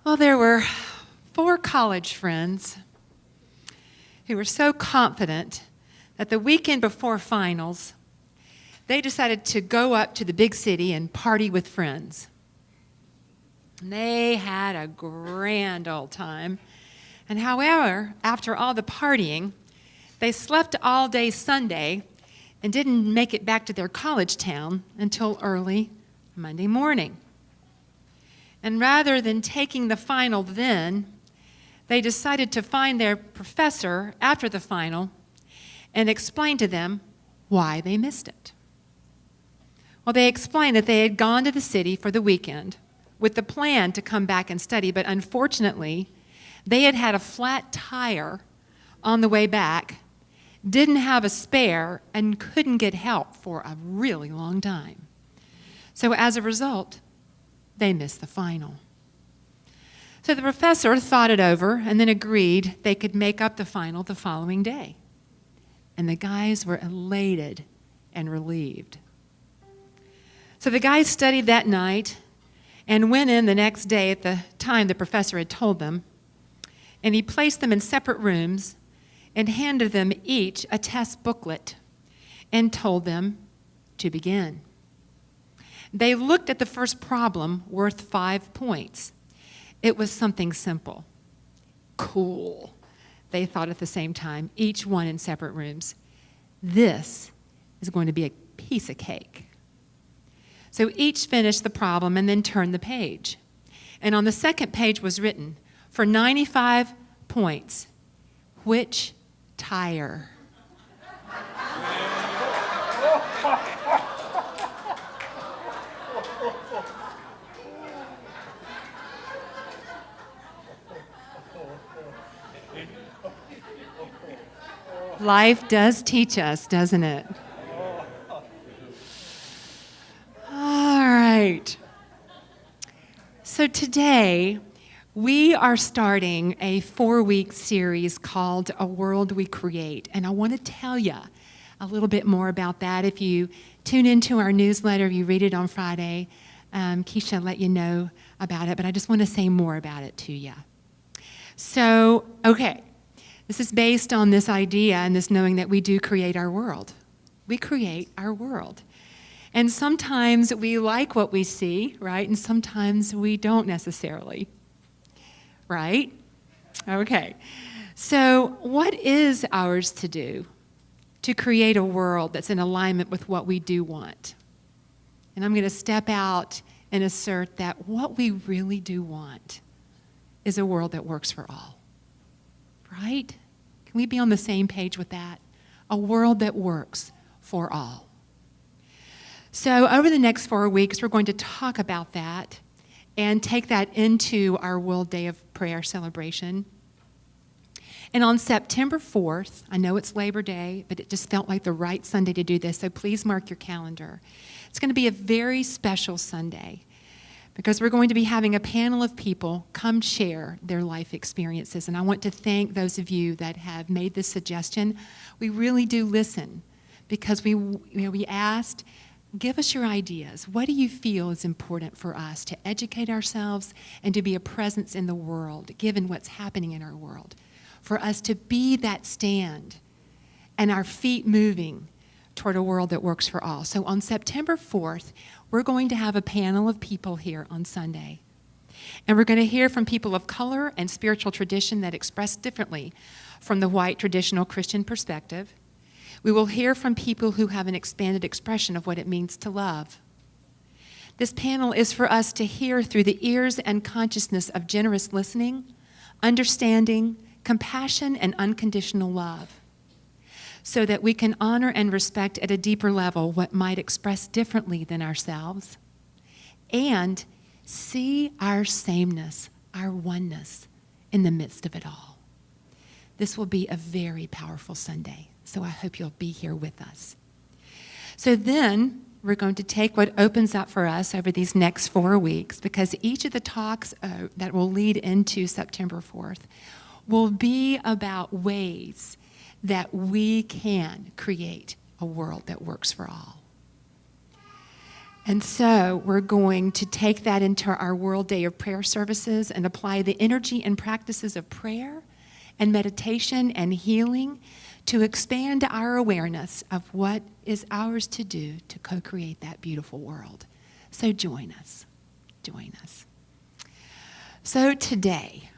Well, there were 4 college friends who were so confident that the weekend before finals, they decided to go up to the big city and party with friends. And they had a grand old time. And however, after all the partying, they slept all day Sunday and didn't make it back to their college town until early Monday morning. And rather than taking the final then, they decided to find their professor after the final and explain to them why they missed it. Well, they explained that they had gone to the city for the weekend with the plan to come back and study, but unfortunately, they had had a flat tire on the way back, didn't have a spare, and couldn't get help for a really long time. So as a result, they missed the final. So the professor thought it over and then agreed they could make up the final the following day. And the guys were elated and relieved. So the guys studied that night and went in the next day at the time the professor had told them, and he placed them in separate rooms and handed them each a test booklet and told them to begin. They looked at the first problem worth 5 points. It was something simple. Cool, they thought at the same time, each one in separate rooms. This is going to be a piece of cake. So each finished the problem and then turned the page. And on the second page was written, for 95 points, which tire? Life does teach us, doesn't it? All right. So today, we are starting a 4-week series called A World We Create. And I want to tell you a little bit more about that. If you tune into our newsletter, you read it on Friday, Keisha let you know about it, but I just want to say more about it to you. So, okay. This is based on this idea and this knowing that we do create our world. We create our world. And sometimes we like what we see, right? And sometimes we don't necessarily, right? Okay. So what is ours to do to create a world that's in alignment with what we do want? And I'm going to step out and assert that what we really do want is a world that works for all. Right? Can we be on the same page with that? A world that works for all. So over the next 4 weeks, we're going to talk about that and take that into our World Day of Prayer celebration. And on September 4th, I know it's Labor Day, but it just felt like the right Sunday to do this, so please mark your calendar. It's going to be a very special Sunday, because we're going to be having a panel of people come share their life experiences. And I want to thank those of you that have made this suggestion. We really do listen, because we asked, give us your ideas. What do you feel is important for us to educate ourselves and to be a presence in the world, given what's happening in our world? For us to be that stand and our feet moving toward a world that works for all. So on September 4th, we're going to have a panel of people here on Sunday. And we're going to hear from people of color and spiritual tradition that express differently from the white traditional Christian perspective. We will hear from people who have an expanded expression of what it means to love. This panel is for us to hear through the ears and consciousness of generous listening, understanding, compassion, and unconditional love, so that we can honor and respect at a deeper level what might express differently than ourselves, and see our sameness, our oneness in the midst of it all. This will be a very powerful Sunday, so I hope you'll be here with us. So then we're going to take what opens up for us over these next 4 weeks, because each of the talks that will lead into September 4th will be about ways that we can create a world that works for all. And so we're going to take that into our World Day of Prayer services and apply the energy and practices of prayer and meditation and healing to expand our awareness of what is ours to do to co-create that beautiful world. So join us. Join us. So today,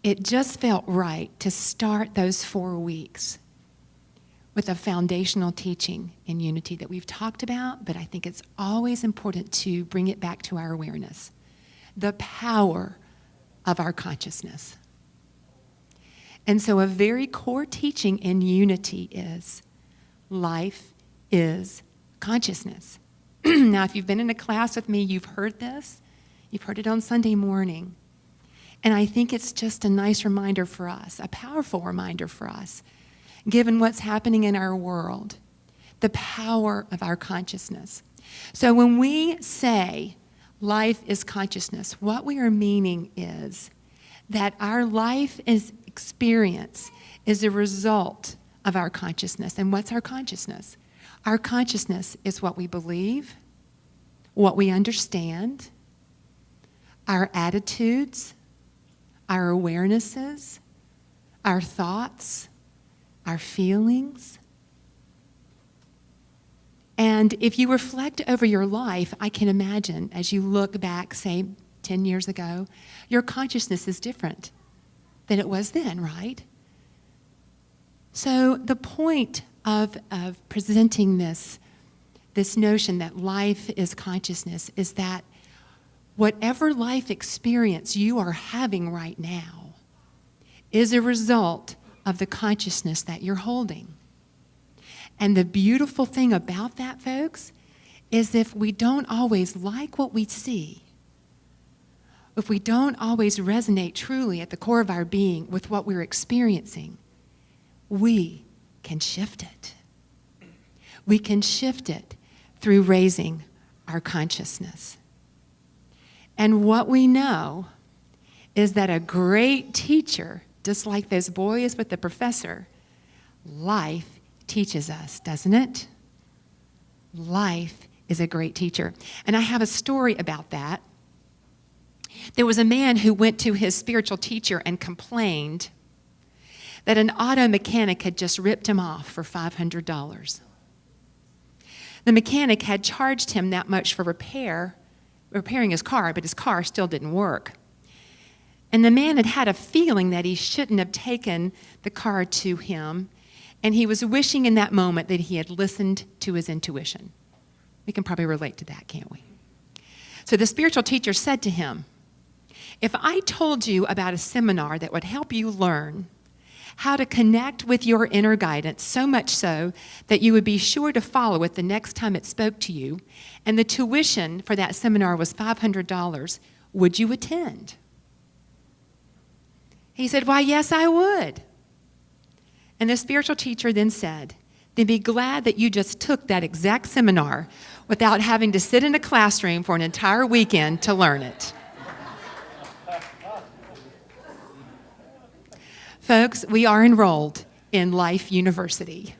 it just felt right to start those 4 weeks with a foundational teaching in unity that we've talked about, but I think it's always important to bring it back to our awareness. The power of our consciousness. And so a very core teaching in unity is life is consciousness. Now, if you've been in a class with me, you've heard this. You've heard it on Sunday morning. And I think it's just a nice reminder for us, a powerful reminder for us, given what's happening in our world, the power of our consciousness. So when we say life is consciousness, what we are meaning is that our life experience is a result of our consciousness. And what's our consciousness? Our consciousness is what we believe, what we understand, our attitudes, our awarenesses, our thoughts, our feelings. And if you reflect over your life, I can imagine as you look back, say, 10 years ago, your consciousness is different than it was then, right? So the point of presenting this notion that life is consciousness is that whatever life experience you are having right now is a result of the consciousness that you're holding. And the beautiful thing about that, folks, is if we don't always like what we see, if we don't always resonate truly at the core of our being with what we're experiencing, we can shift it. We can shift it through raising our consciousness. And what we know is that a great teacher, just like those boys with the professor, life teaches us, doesn't it? Life is a great teacher. And I have a story about that. There was a man who went to his spiritual teacher and complained that an auto mechanic had just ripped him off for $500. The mechanic had charged him that much for repairing his car, but his car still didn't work. And the man had had a feeling that he shouldn't have taken the car to him, and he was wishing in that moment that he had listened to his intuition. We can probably relate to that, can't we? So the spiritual teacher said to him, "If I told you about a seminar that would help you learn how to connect with your inner guidance, so much so that you would be sure to follow it the next time it spoke to you, and the tuition for that seminar was $500, would you attend?" He said, "Why, yes, I would." And the spiritual teacher then said, "Then be glad that you just took that exact seminar without having to sit in a classroom for an entire weekend to learn it." Folks, we are enrolled in Life University.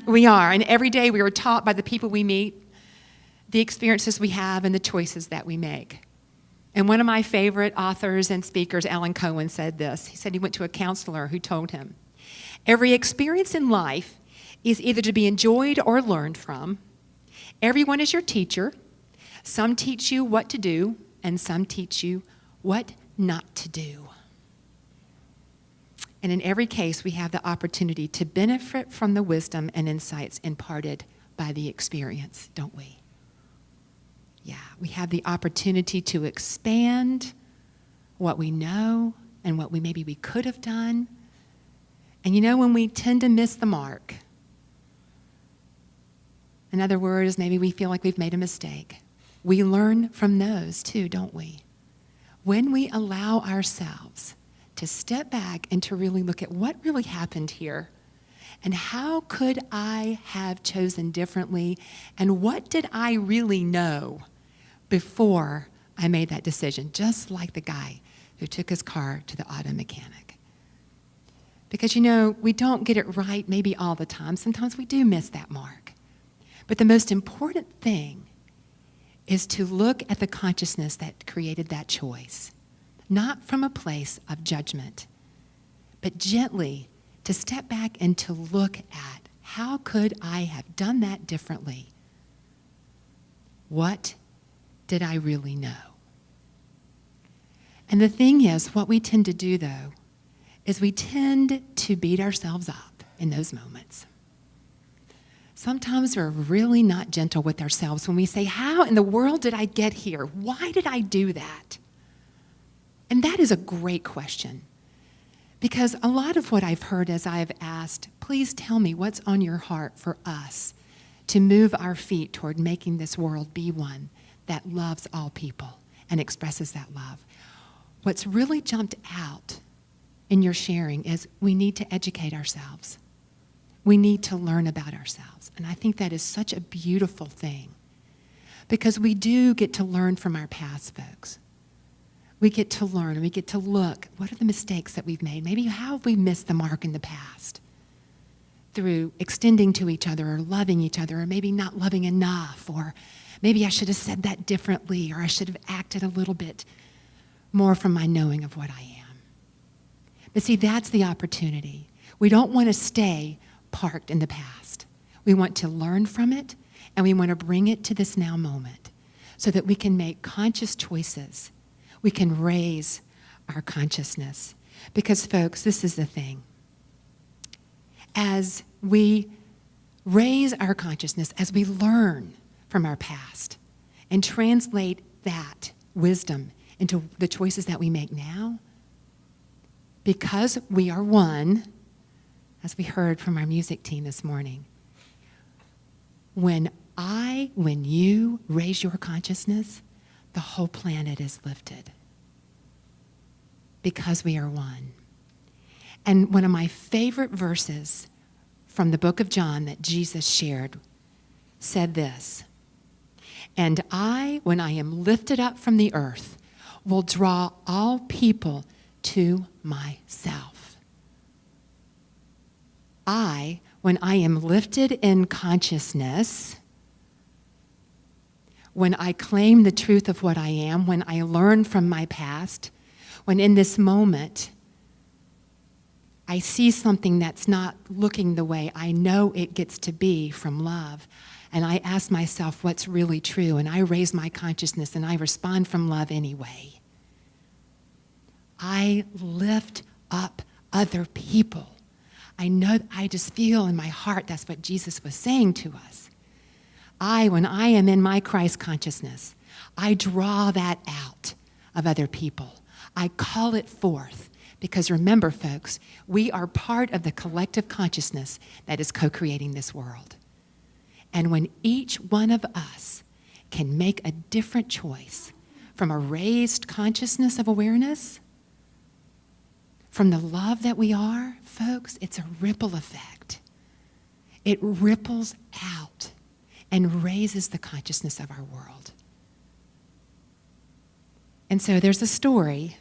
We are, and every day we are taught by the people we meet, the experiences we have, and the choices that we make. And one of my favorite authors and speakers, Alan Cohen, said this. He said he went to a counselor who told him, "Every experience in life is either to be enjoyed or learned from. Everyone is your teacher. Some teach you what to do, and some teach you what not to do. And in every case, we have the opportunity to benefit from the wisdom and insights imparted by the experience, don't we?" Yeah, we have the opportunity to expand what we know and what maybe we could have done. And you know, when we tend to miss the mark, in other words, maybe we feel like we've made a mistake, we learn from those too, don't we? When we allow ourselves to step back and to really look at what really happened here, and how could I have chosen differently, and what did I really know before I made that decision, just like the guy who took his car to the auto mechanic. Because, you know, we don't get it right maybe all the time. Sometimes we do miss that mark. But the most important thing is to look at the consciousness that created that choice, not from a place of judgment, but gently to step back and to look at how could I have done that differently? What did I really know? And the thing is, what we tend to do, though, is we tend to beat ourselves up in those moments. Sometimes we're really not gentle with ourselves when we say, how in the world did I get here? Why did I do that? And that is a great question. Because a lot of what I've heard as I've asked, please tell me what's on your heart for us to move our feet toward making this world be one that loves all people and expresses that love. What's really jumped out in your sharing is we need to educate ourselves. We need to learn about ourselves. And I think that is such a beautiful thing because we do get to learn from our past, folks. We get to learn and we get to look, what are the mistakes that we've made? Maybe how have we missed the mark in the past through extending to each other or loving each other or maybe not loving enough or maybe I should have said that differently or I should have acted a little bit more from my knowing of what I am. But see, that's the opportunity. We don't want to stay parked in the past. We want to learn from it and we want to bring it to this now moment so that we can make conscious choices. We can raise our consciousness. Because, folks, this is the thing. As we raise our consciousness, as we learn from our past and translate that wisdom into the choices that we make now, because we are one, as we heard from our music team this morning, when you raise your consciousness, the whole planet is lifted because we are one. And one of my favorite verses from the book of John that Jesus shared said this, "And I, when I am lifted up from the earth, will draw all people to myself." I, when I am lifted in consciousness, when I claim the truth of what I am, when I learn from my past, when in this moment I see something that's not looking the way I know it gets to be from love, and I ask myself what's really true, and I raise my consciousness and I respond from love anyway. I lift up other people. I just feel in my heart that's what Jesus was saying to us. When I am in my Christ consciousness, I draw that out of other people. I call it forth because remember, folks, we are part of the collective consciousness that is co-creating this world. And when each one of us can make a different choice from a raised consciousness of awareness, from the love that we are, folks, it's a ripple effect. It ripples out and raises the consciousness of our world. And so there's a story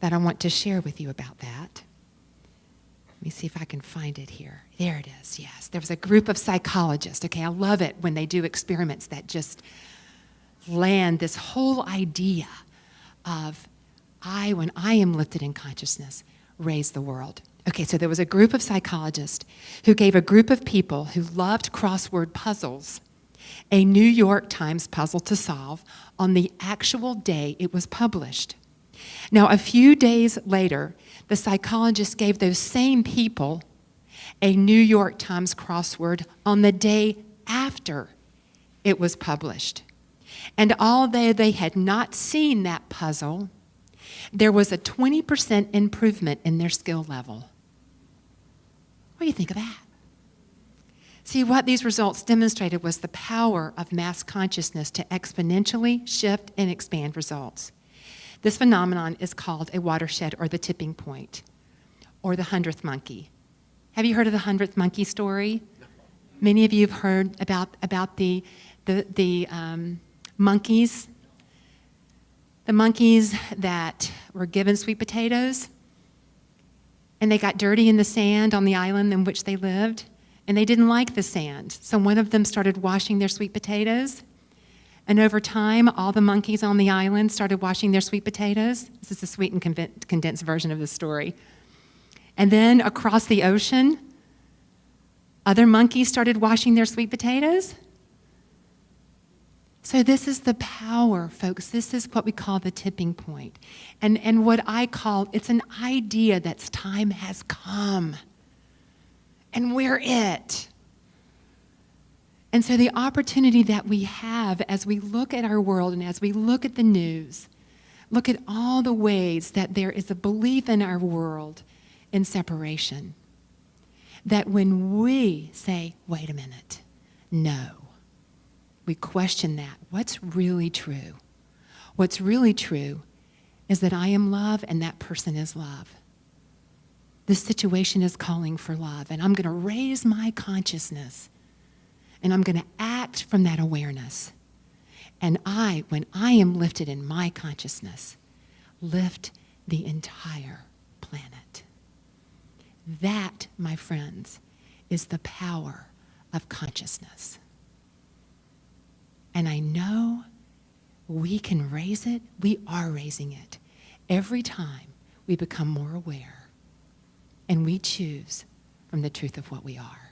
that I want to share with you about that. Let me see if I can find it here. There it is, yes. There was a group of psychologists. Okay, I love it when they do experiments that just land this whole idea of when I am lifted in consciousness, raise the world. Okay, so there was a group of psychologists who gave a group of people who loved crossword puzzles a New York Times puzzle to solve on the actual day it was published. Now, a few days later, the psychologists gave those same people a New York Times crossword on the day after it was published. And although they had not seen that puzzle, there was a 20% improvement in their skill level. What do you think of that? See, what these results demonstrated was the power of mass consciousness to exponentially shift and expand results. This phenomenon is called a watershed or the tipping point or the 100th monkey. Have you heard of the 100th monkey story? No. Many of you have heard about the monkeys. The monkeys that were given sweet potatoes and they got dirty in the sand on the island in which they lived. And they didn't like the sand. So one of them started washing their sweet potatoes. And over time, all the monkeys on the island started washing their sweet potatoes. This is the sweet and condensed version of the story. And then across the ocean, other monkeys started washing their sweet potatoes. So this is the power, folks. This is what we call the tipping point. And what I call, it's an idea that time has come. And we're it. And so the opportunity that we have as we look at our world and as we look at the news, look at all the ways that there is a belief in our world in separation, that when we say, wait a minute, no, we question that. What's really true? What's really true is that I am love and that person is love. This situation is calling for love, and I'm going to raise my consciousness, and I'm going to act from that awareness. And when I am lifted in my consciousness, lift the entire planet. That, my friends, is the power of consciousness. And I know we can raise it. We are raising it every time we become more aware and we choose from the truth of what we are.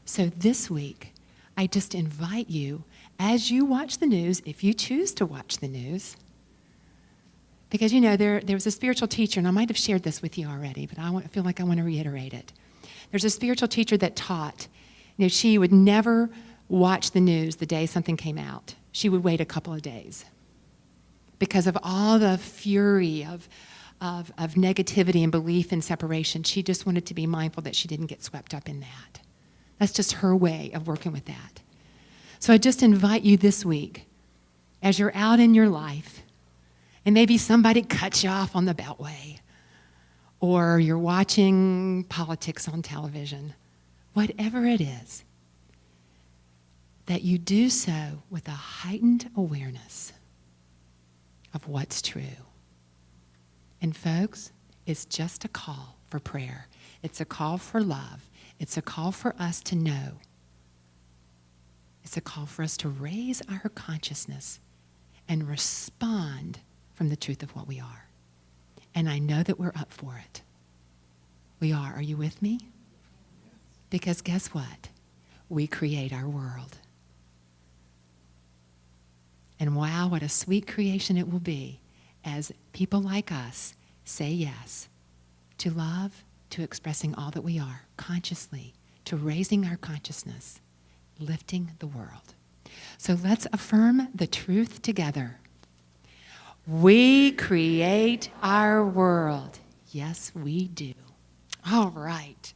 So this week, I just invite you, as you watch the news, if you choose to watch the news, because, you know, there was a spiritual teacher, and I might have shared this with you already, but I feel like I want to reiterate it. There's a spiritual teacher that taught, you know, she would never watch the news the day something came out. She would wait a couple of days because of all the fury of negativity and belief in separation. She just wanted to be mindful that she didn't get swept up in that. That's just her way of working with that. So I just invite you this week, as you're out in your life, and maybe somebody cuts you off on the Beltway, or you're watching politics on television, whatever it is, that you do so with a heightened awareness of what's true. And folks, it's just a call for prayer. It's a call for love. It's a call for us to know. It's a call for us to raise our consciousness and respond from the truth of what we are. And I know that we're up for it. We are. Are you with me? Because guess what? We create our world. And wow, what a sweet creation it will be as people like us say yes to love, to expressing all that we are consciously, to raising our consciousness, lifting the world. So let's affirm the truth together. We create our world. Yes, we do. All right.